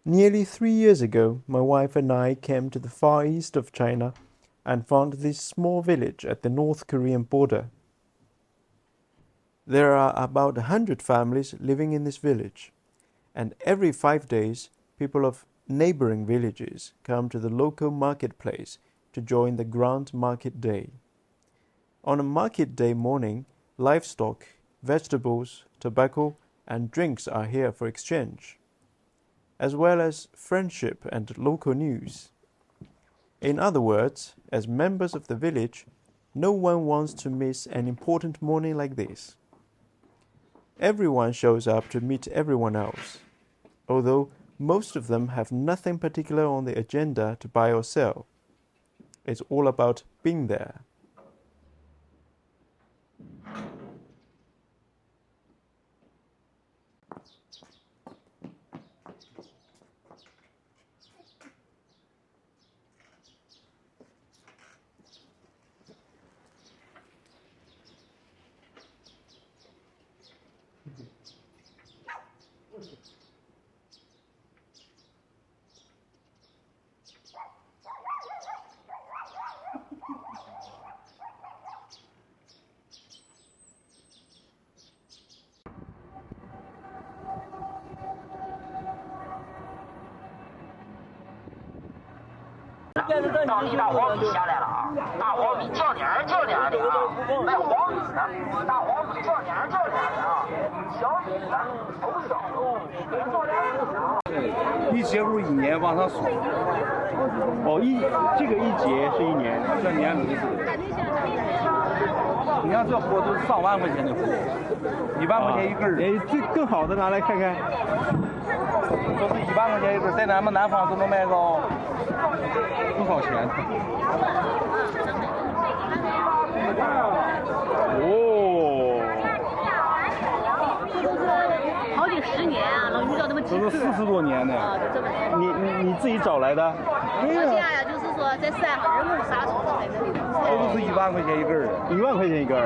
Nearly 3 years ago, my wife and I came to the far east of China and found this small village at the North Korean border. There are about 100 families living in this village, and every 5 days, people of neighboring villages come to the local marketplace to join the Grand Market Day. On a market day morning, livestock, vegetables, tobacco, and drinks are here for exchange, as well as friendship and local news. In other words, as members of the village, no one wants to miss an important morning like this. Everyone shows up to meet everyone else, although most of them have nothing particular on the agenda to buy or sell. It's all about being there.到离大黄米下来了啊！大黄米叫年的啊，卖黄米的，大黄米叫年的啊，小米呢从小别做点一节不是一年往上数。哦，这个一节是一年，这年没数。你看这货都是上万块钱的货，1万块钱一根儿。哎，这更好的拿来看看。都是1万块钱一根儿，在咱们南方都能卖到多少钱？哦，好几十年啊，能遇到那么几都是40多年的。啊，就这么。你自己找来的？我家呀，就是说在山上人工杀虫在这里。都是1万块钱一根儿，1万块钱一根儿。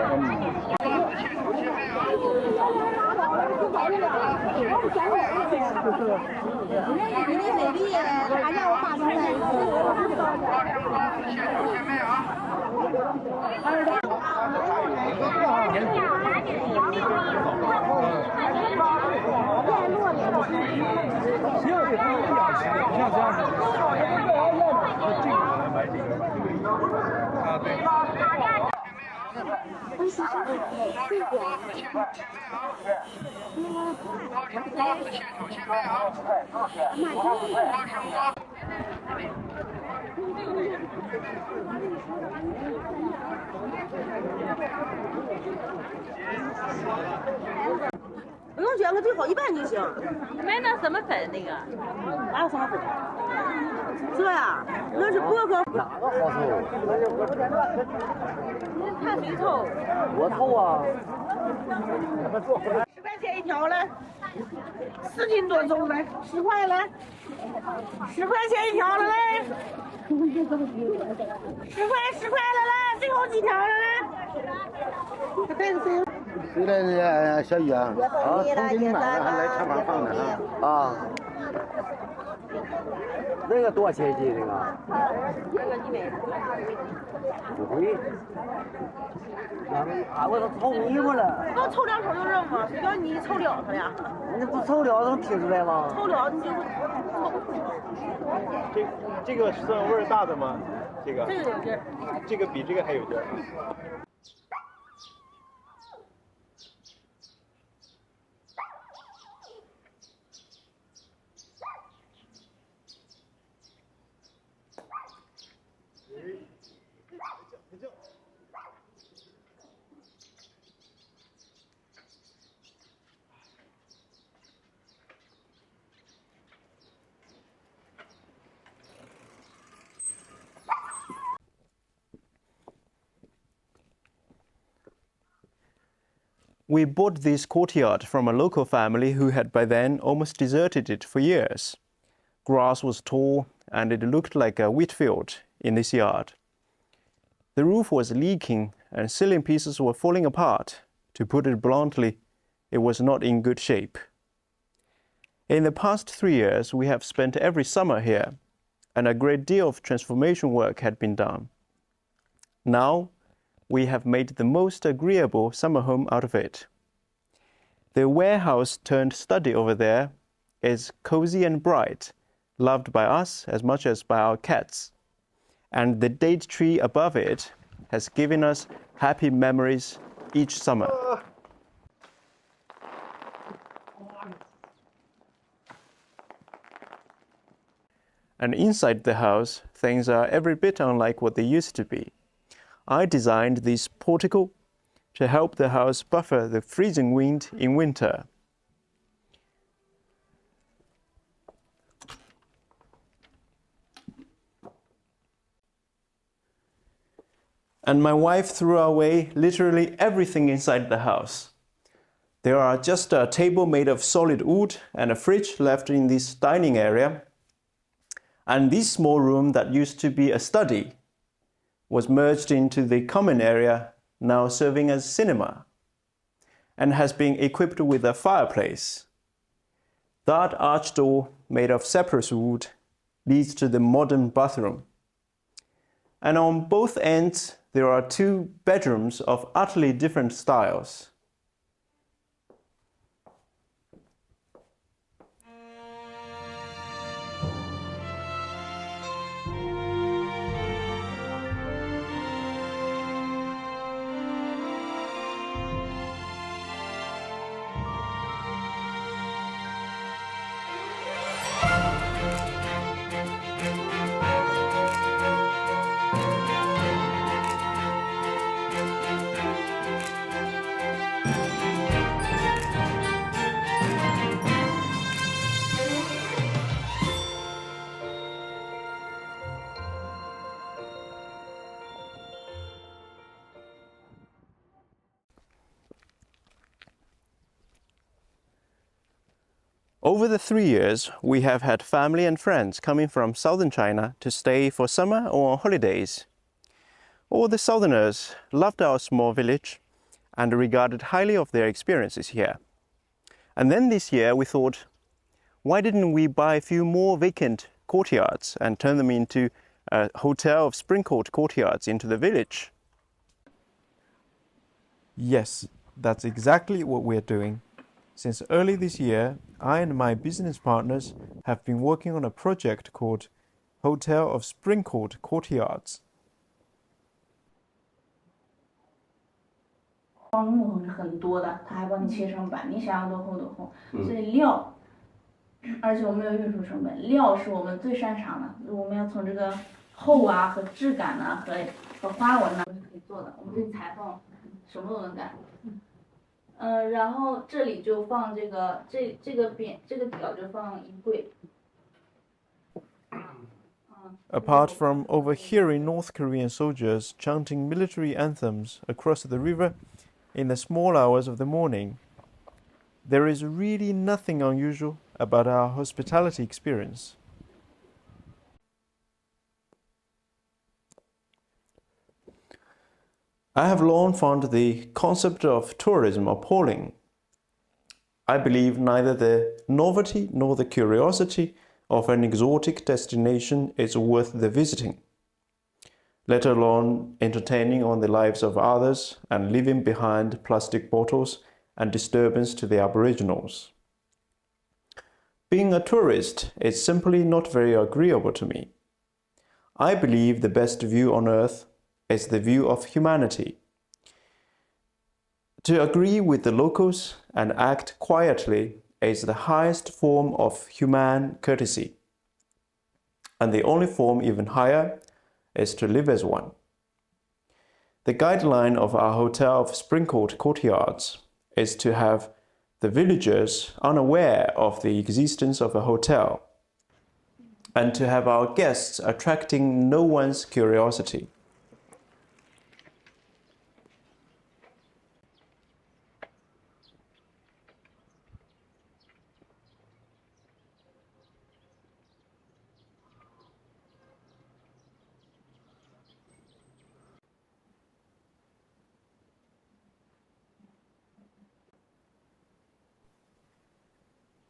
你的美丽，大家我发出来。像这样子。啊，对。不用捐个最好1半就行。买那什么粉那个？哪有什么粉？这呀，那是薄荷。哪个好抽？看谁抽？我抽啊。 10块钱一条了，4斤多重了，10块了，10块钱一条了嘞，10块了嘞，最后几条了嘞。带着谁？谁来的小雨啊？啊，从给你买的，还来厂房放的啊？啊。那个多少钱一斤？那个？这个100。不贵。啊，我都抽衣服了。不抽2头就扔吗？谁叫你抽了它呀？你不抽了能听出来吗？抽了你就这个算味儿大的吗？这个有劲儿。这个比这个还有劲儿。We bought this courtyard from a local family who had by then almost deserted it for years. Grass was tall and it looked like a wheat field in this yard. The roof was leaking and ceiling pieces were falling apart. To put it bluntly, it was not in good shape. In the past 3 years, we have spent every summer here, and a great deal of transformation work had been done. Now, we have made the most agreeable summer home out of it. The warehouse turned study over there is cozy and bright, loved by us as much as by our cats. And the date tree above it has given us happy memories each summer. And inside the house, things are every bit unlike what they used to be. I designed this portico to help the house buffer the freezing wind in winter. And my wife threw away literally everything inside the house. There are just a table made of solid wood and a fridge left in this dining area. And this small room that used to be a study was merged into the common area, now serving as cinema, and has been equipped with a fireplace. That arched door, made of cypress wood, leads to the modern bathroom. And on both ends, there are 2 bedrooms of utterly different styles. Over the 3 years, we have had family and friends coming from southern China to stay for summer or holidays. All the southerners loved our small village and regarded highly of their experiences here. And then this year we thought, why didn't we buy a few more vacant courtyards and turn them into a hotel of spring court courtyards into the village? Yes, that's exactly what we're doing. Since early this year, I and my business partners have been working on a project called Hotel of Spring Court Courtyards. 木头是很多的，它还帮你切成板，你想要多厚多厚。所以料，而且我们有运输成本，料是我们最擅长的。我们要从这个厚啊和质感呢和花纹呢是可以做的，我们可以裁缝，什么都能干。然后这里就放这个表就放衣柜。Apart from overhearing North Korean soldiers chanting military anthems across the river in the small hours of the morning, there is really nothing unusual about our hospitality experience. I have long found the concept of tourism appalling. I believe neither the novelty nor the curiosity of an exotic destination is worth the visiting, let alone entertaining on the lives of others and leaving behind plastic bottles and disturbance to the Aboriginals. Being a tourist is simply not very agreeable to me. I believe the best view on earth is the view of humanity. To agree with the locals and act quietly is the highest form of human courtesy. And the only form even higher is to live as one. The guideline of our Hotel of Spring Court Courtyards is to have the villagers unaware of the existence of a hotel and to have our guests attracting no one's curiosity.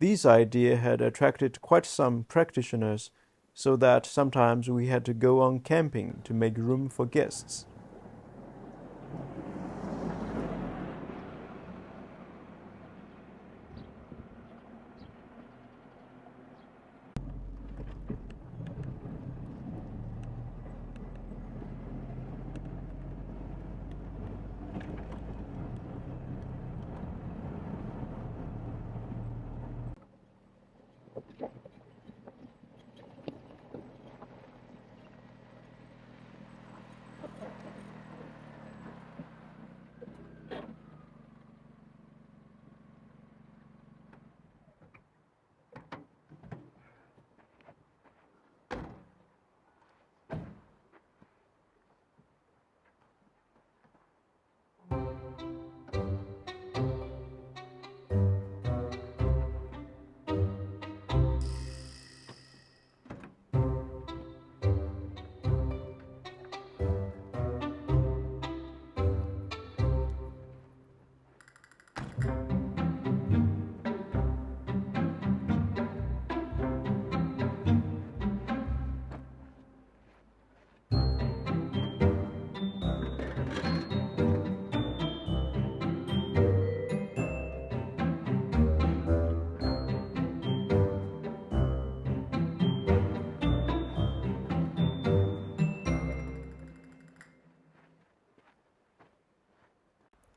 This idea had attracted quite some practitioners, so that sometimes we had to go on camping to make room for guests.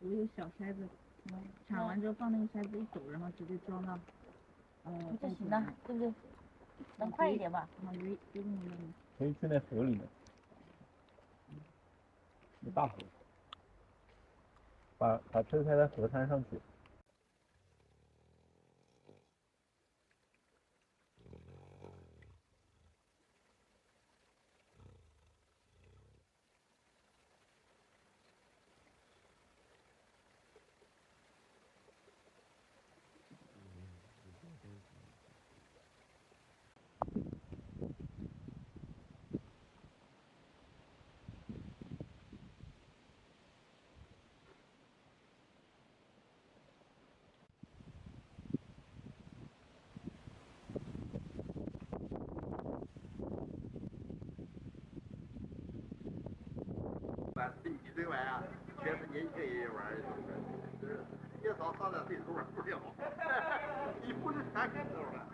我有小筛子，铲完之后放那个筛子一走，然后直接装到就行了，对不对？能快一点吧？可以去那河里面，那大河，把车开在河滩上去。你这玩意儿，确实年轻人玩儿，也少点岁数玩不了，你不是全开头了。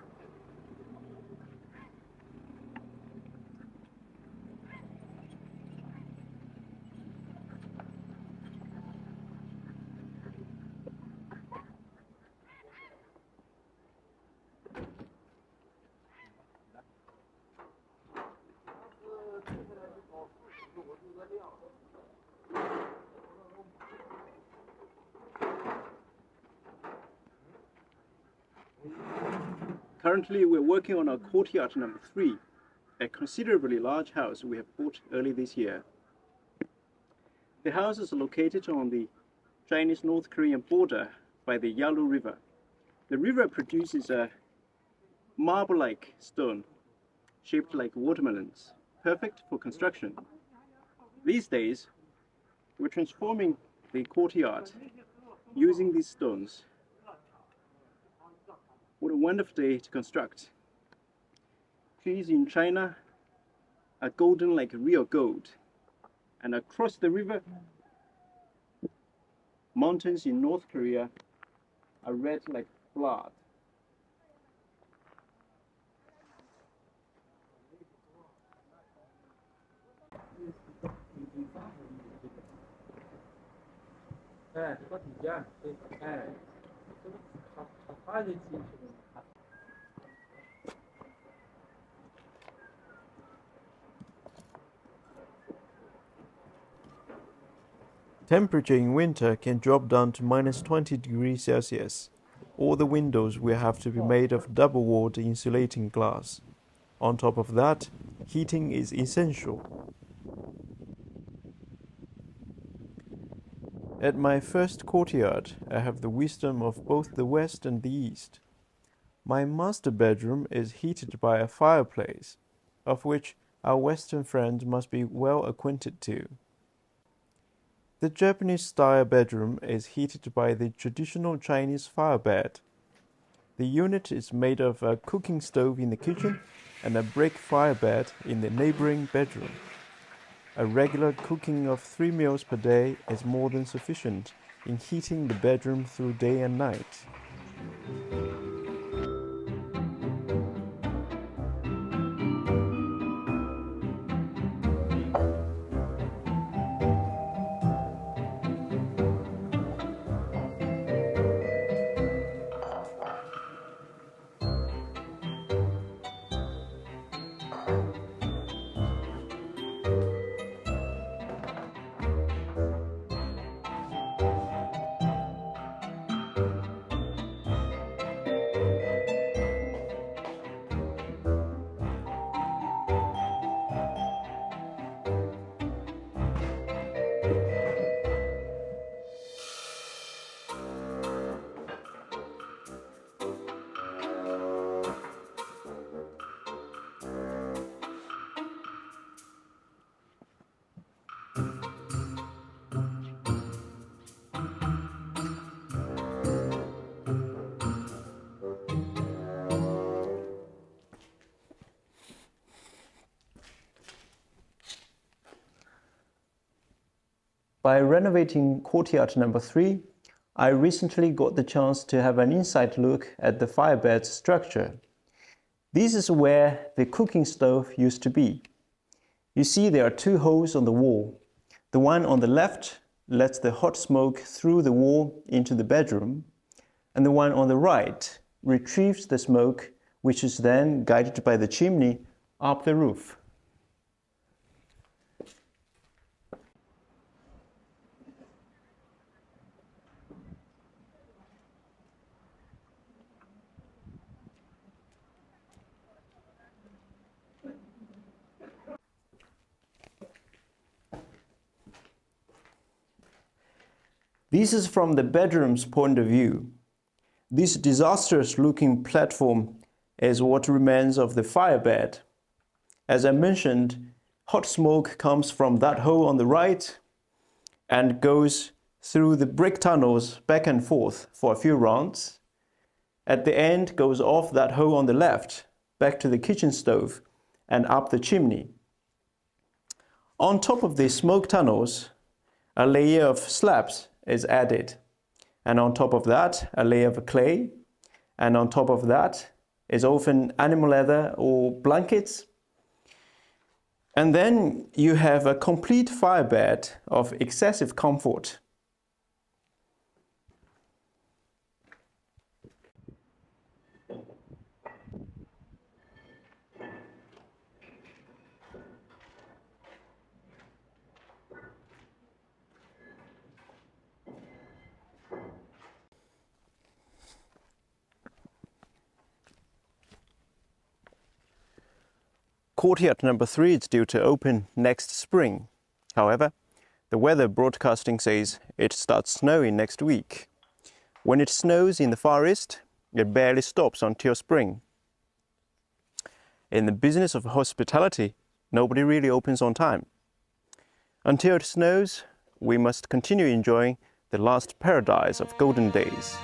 Currently, we're working on our courtyard number 3, a considerably large house we have bought early this year. The house is located on the Chinese-North Korean border by the Yalu River. The river produces a marble-like stone shaped like watermelons, perfect for construction. These days, we're transforming the courtyard using these stones. What a wonderful day to construct. Trees in China are golden like real gold, and across the river, mountains in North Korea are red like blood. Temperature in winter can drop down to minus 20 degrees Celsius. All the windows will have to be made of double-walled insulating glass. On top of that, heating is essential. At my first courtyard, I have the wisdom of both the West and the East. My master bedroom is heated by a fireplace, of which our Western friend must be well acquainted too. The Japanese-style bedroom is heated by the traditional Chinese firebed. The unit is made of a cooking stove in the kitchen and a brick fire bed in the neighboring bedroom. A regular cooking of 3 meals per day is more than sufficient in heating the bedroom through day and night. By renovating courtyard number 3, I recently got the chance to have an inside look at the firebed's structure. This is where the cooking stove used to be. You see there are 2 holes on the wall. The one on the left lets the hot smoke through the wall into the bedroom, and the one on the right retrieves the smoke, which is then guided by the chimney up the roof. This is from the bedroom's point of view. This disastrous-looking platform is what remains of the firebed. As I mentioned, hot smoke comes from that hole on the right and goes through the brick tunnels back and forth for a few rounds. At the end, goes off that hole on the left, back to the kitchen stove and up the chimney. On top of the smoke tunnels, a layer of slabs is added, and on top of that a layer of clay, and on top of that is often animal leather or blankets. And then you have a complete firebed of excessive comfort. Courtyard number 3 is due to open next spring. However, the weather broadcasting says it starts snowing next week. When it snows in the Far East, it barely stops until spring. In the business of hospitality, nobody really opens on time. Until it snows, we must continue enjoying the last paradise of golden days.